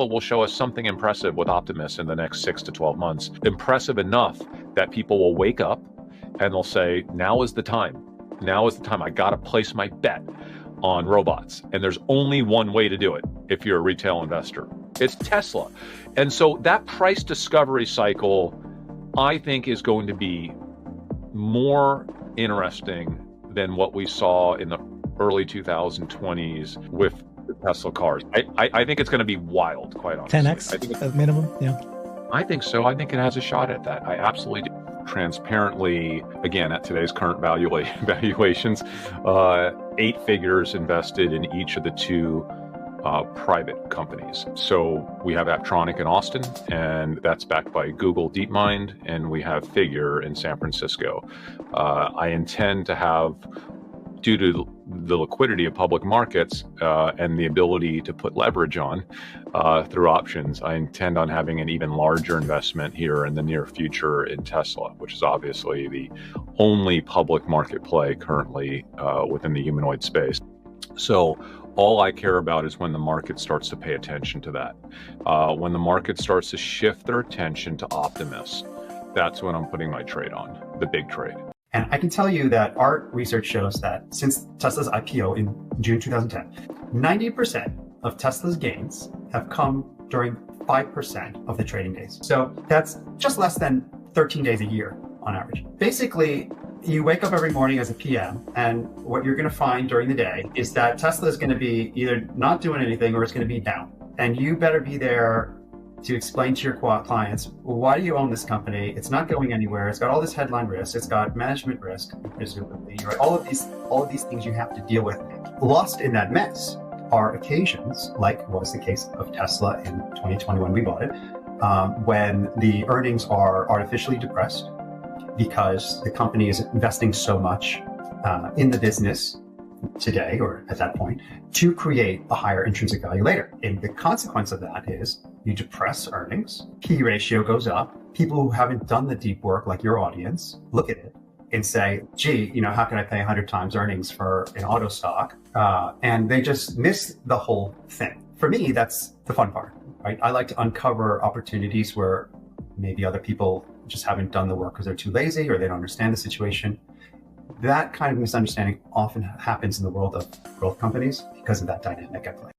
will show us something impressive with Optimus in the next 6 to 12 months. Impressive enough that people will wake up and they'll say, now is the time. Now is the time. I got to place my bet on robots. And there's only one way to do it if you're a retail investor. It's Tesla. And so that price discovery cycle, I think, is going to be more interesting than what we saw in the early 2020s with the Tesla cars. I think it's going to be wild, quite honestly. 10x at minimum, yeah. I think so. I think it has a shot at that. I absolutely do. Transparently, again, at today's current valuations, 8 figures invested in each of the 2 private companies. So we have Apptronik in Austin, and that's backed by Google DeepMind, and we have Figure in San Francisco. I intend to have, due to the liquidity of public markets and the ability to put leverage on through options, I intend on having an even larger investment here in the near future in Tesla, which is obviously the only public market play currently within the humanoid space. So all I care about is when the market starts to pay attention to that. When the market starts to shift their attention to Optimus, that's when I'm putting my trade on, the big trade. And I can tell you that our research shows that since Tesla's IPO in June 2010, 90% of Tesla's gains have come during 5% of the trading days. So that's just less than 13 days a year on average. Basically, you wake up every morning as a PM, and what you're going to find during the day is that Tesla is going to be either not doing anything or it's going to be down. And you better be there to explain to your clients, well, why do you own this company? It's not going anywhere. It's got all this headline risk. It's got management risk, presumably. Right? All of these things you have to deal with. Lost in that mess are occasions, like was the case of Tesla in 2020 when we bought it, when the earnings are artificially depressed because the company is investing so much in the business today, or at that point, to create a higher intrinsic value later. And the consequence of that is you depress earnings, P ratio goes up. People who haven't done the deep work, like your audience, look at it and say, gee, how can I pay 100 times earnings for an auto stock? And they just miss the whole thing. For me, that's the fun part, right? I like to uncover opportunities where maybe other people just haven't done the work because they're too lazy or they don't understand the situation. That kind of misunderstanding often happens in the world of growth companies because of that dynamic at play.